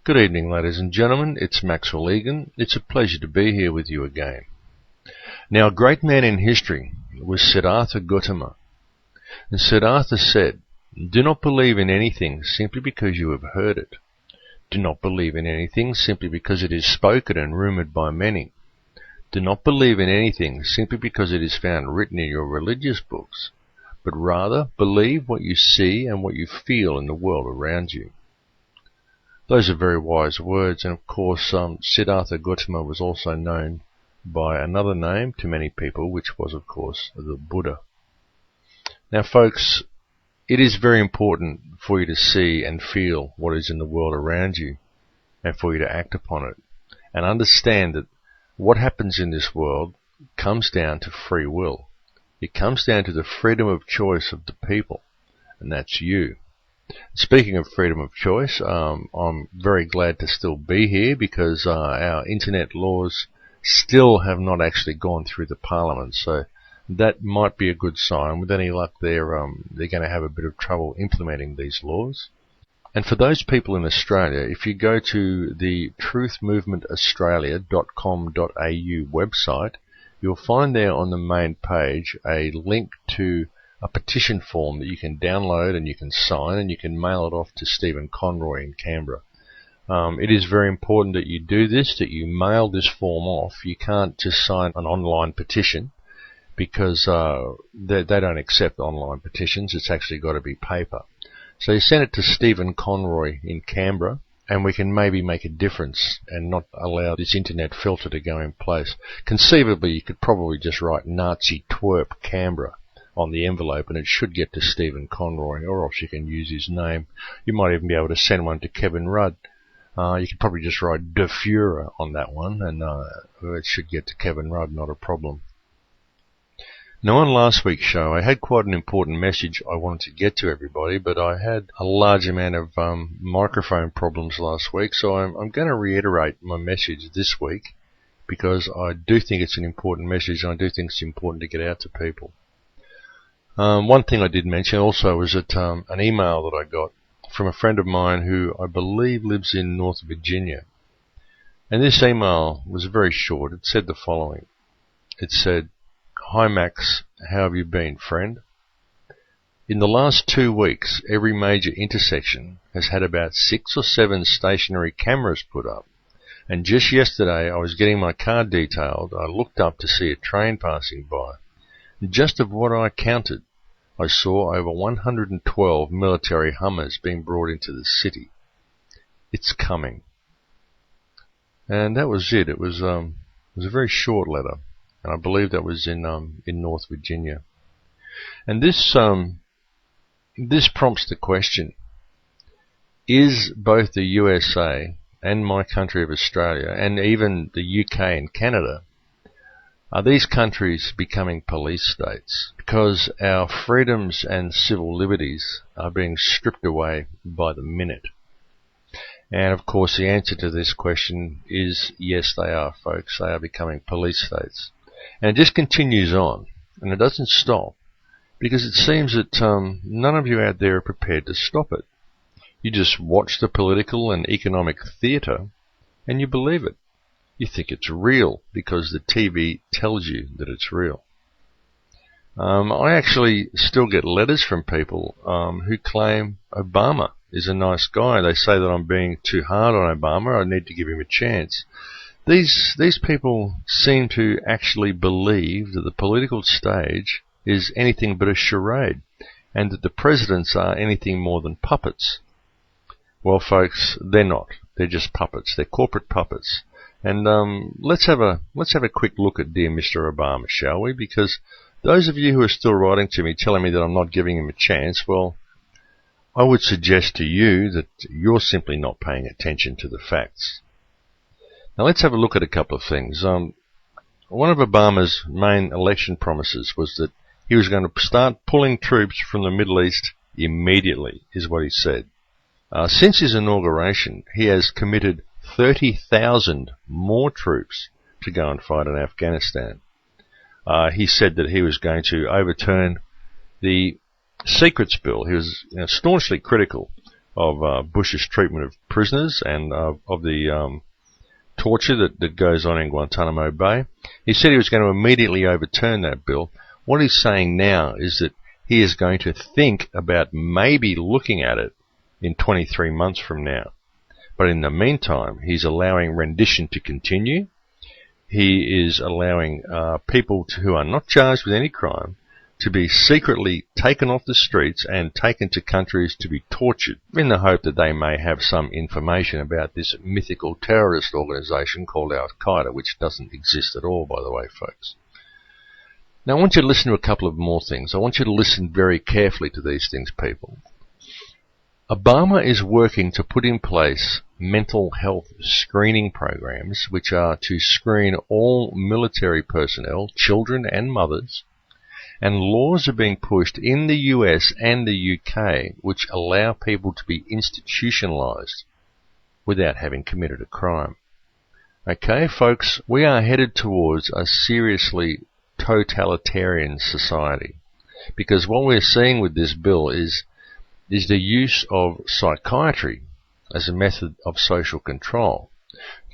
Good evening, ladies and gentlemen. It's Maxwell Egan. It's a pleasure to be here with you again. Now, a great man in history was Siddhartha Gautama. And Siddhartha said, "Do not believe in anything simply because you have heard it. Do not believe in anything simply because it is spoken and rumoured by many. Do not believe in anything simply because it is found written in your religious books, but rather believe what you see and what you feel in the world around you." Those are very wise words, and of course Siddhartha Gautama was also known by another name to many people, which was of course the Buddha. Now folks, it is very important for you to see and feel what is in the world around you, and for you to act upon it, and understand that what happens in this world comes down to free will. It comes down to the freedom of choice of the people, and that's you. Speaking of freedom of choice, I'm very glad to still be here because our internet laws still have not actually gone through the Parliament, so that might be a good sign. With any luck, they're going to have a bit of trouble implementing these laws. And for those people in Australia, if you go to the truthmovementaustralia.com.au website, you'll find there on the main page a link to a petition form that you can download and you can sign, and you can mail it off to Stephen Conroy in Canberra. It is very important that you do this, that you mail this form off. You can't just sign an online petition because they don't accept online petitions. It's actually got to be paper. So you send it to Stephen Conroy in Canberra, and we can maybe make a difference and not allow this internet filter to go in place. Conceivably, you could probably just write Nazi twerp Canberra on the envelope, and it should get to Stephen Conroy, or else you can use his name. You might even be able to send one to Kevin Rudd. You could probably just write De Fuhrer on that one, and it should get to Kevin Rudd, not a problem. Now, on last week's show, I had quite an important message I wanted to get to everybody, but I had a large amount of microphone problems last week, so I'm going to reiterate my message this week, because I do think it's an important message, and I do think it's important to get out to people. One thing I did mention also was that an email that I got from a friend of mine who I believe lives in North Virginia. And this email was very short. It said the following. It said, "Hi Max, how have you been, friend? In the last 2 weeks, every major intersection has had about 6 or 7 stationary cameras put up. And just yesterday I was getting my car detailed. I looked up to see a train passing by. And just of what I counted, I saw over 112 military Hummers being brought into the city. It's coming." And that was it. It was a very short letter, and I believe that was in North Virginia. And this prompts the question: is both the USA and my country of Australia, and even the UK and Canada, are these countries becoming police states because our freedoms and civil liberties are being stripped away by the minute? And of course the answer to this question is yes, they are, folks. They are becoming police states. And it just continues on, and it doesn't stop, because it seems that none of you out there are prepared to stop it. You just watch the political and economic theatre and you believe it. You think it's real because the TV tells you that it's real. I actually still get letters from people who claim Obama is a nice guy. They say that I'm being too hard on Obama. I need to give him a chance. These people seem to actually believe that the political stage is anything but a charade, and that the presidents are anything more than puppets. Well, folks, they're not. They're just puppets. They're corporate puppets. And let's have a quick look at dear Mr. Obama, shall we? Because those of you who are still writing to me telling me that I'm not giving him a chance, well, I would suggest to you that you're simply not paying attention to the facts. Now let's have a look at a couple of things. One of Obama's main election promises was that he was going to start pulling troops from the Middle East immediately, is what he said. Since his inauguration, he has committed 30,000 more troops to go and fight in Afghanistan. He said that he was going to overturn the Secrets Bill. He was staunchly critical of Bush's treatment of prisoners and of the torture that goes on in Guantanamo Bay. He said he was going to immediately overturn that bill. What he's saying now is that he is going to think about maybe looking at it in 23 months from now. But in the meantime, he's allowing rendition to continue. He is allowing people who are not charged with any crime to be secretly taken off the streets and taken to countries to be tortured in the hope that they may have some information about this mythical terrorist organization called Al-Qaeda, which doesn't exist at all, by the way, folks. Now, I want you to listen to a couple of more things. I want you to listen very carefully to these things, people. Obama is working to put in place mental health screening programs, which are to screen all military personnel, children and mothers, and laws are being pushed in the US and the UK which allow people to be institutionalized without having committed a crime. Okay, folks, we are headed towards a seriously totalitarian society, because what we're seeing with this bill is the use of psychiatry as a method of social control.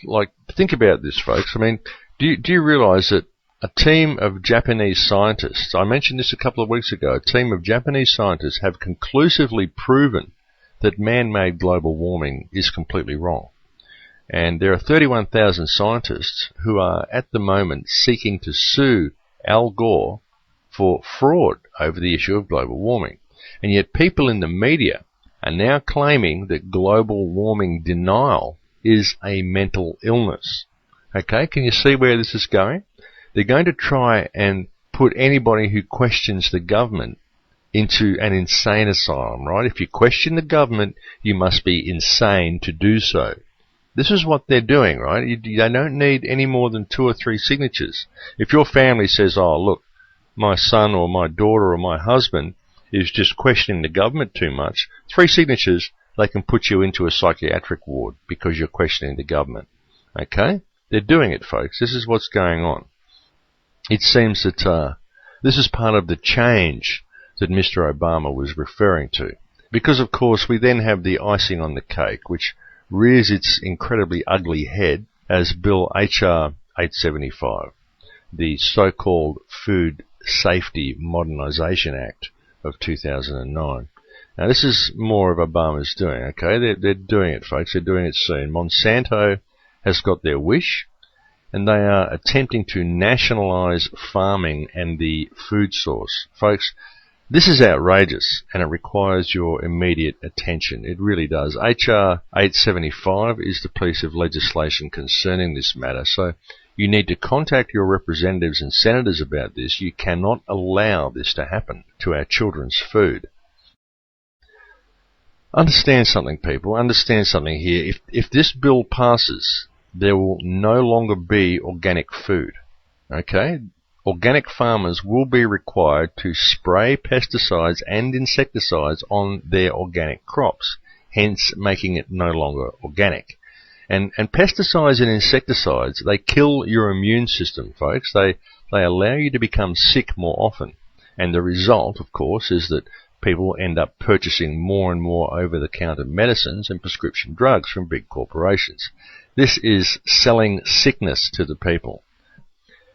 Like, think about this, folks. I mean, do you realize that a team of Japanese scientists, I mentioned this a couple of weeks ago, a team of Japanese scientists have conclusively proven that man-made global warming is completely wrong. And there are 31,000 scientists who are at the moment seeking to sue Al Gore for fraud over the issue of global warming. And yet people in the media are now claiming that global warming denial is a mental illness. Okay, can you see where this is going? They're going to try and put anybody who questions the government into an insane asylum, right? If you question the government, you must be insane to do so. This is what they're doing, right? They don't need any more than 2 or 3 signatures. If your family says, oh, look, my son or my daughter or my husband is just questioning the government too much, 3 signatures, they can put you into a psychiatric ward because you're questioning the government. Okay? They're doing it, folks. This is what's going on. It seems that this is part of the change that Mr. Obama was referring to. Because, of course, we then have the icing on the cake, which rears its incredibly ugly head as Bill HR875, the so-called Food Safety Modernization Act of 2009. Now, this is more of Obama's doing, okay? They're doing it, folks. They're doing it soon. Monsanto has got their wish, and they are attempting to nationalize farming and the food source. Folks, this is outrageous, and it requires your immediate attention. It really does. HR 875 is the piece of legislation concerning this matter, so you need to contact your representatives and senators about this. You cannot allow this to happen to our children's food. Understand something, people. Understand something here. If this bill passes, there will no longer be organic food. Okay? Organic farmers will be required to spray pesticides and insecticides on their organic crops, hence making it no longer organic. And pesticides and insecticides, they kill your immune system, folks. They allow you to become sick more often. And the result, of course, is that people end up purchasing more and more over-the-counter medicines and prescription drugs from big corporations. This is selling sickness to the people.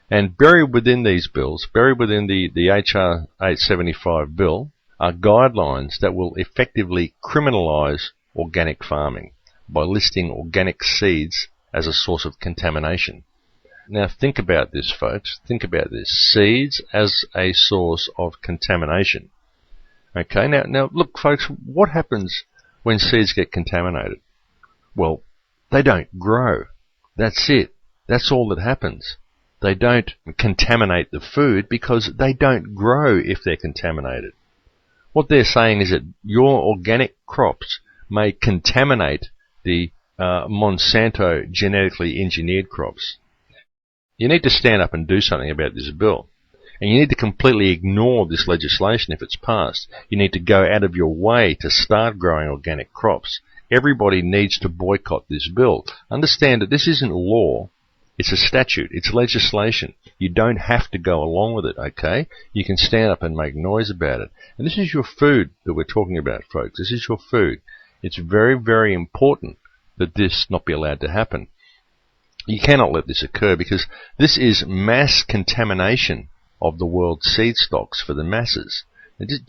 And buried within these bills, buried within the HR 875 bill, are guidelines that will effectively criminalize organic farming by listing organic seeds as a source of contamination. Now think about this, folks. Think about this. Seeds as a source of contamination. Okay, now look, folks, what happens when seeds get contaminated? Well, they don't grow. That's it. That's all that happens. They don't contaminate the food because they don't grow if they're contaminated. What they're saying is that your organic crops may contaminate the Monsanto genetically engineered crops. You need to stand up and do something about this bill. And you need to completely ignore this legislation if it's passed. You need to go out of your way to start growing organic crops. Everybody needs to boycott this bill. Understand that this isn't law. It's a statute. It's legislation. You don't have to go along with it, okay? You can stand up and make noise about it. And this is your food that we're talking about, folks. This is your food. It's very, very important that this not be allowed to happen. You cannot let this occur, because this is mass contamination of the world's seed stocks for the masses.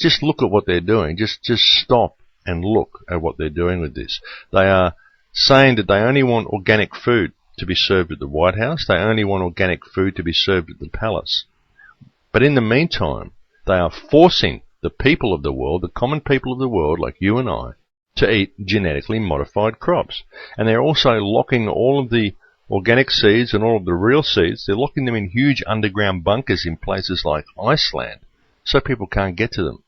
Just look at what they're doing. Just stop and look at what they're doing with this. They are saying that they only want organic food to be served at the White House. They only want organic food to be served at the palace. But in the meantime, they are forcing the people of the world, the common people of the world like you and I, to eat genetically modified crops. And they're also locking all of the organic seeds and all of the real seeds, they're locking them in huge underground bunkers in places like Iceland, so people can't get to them.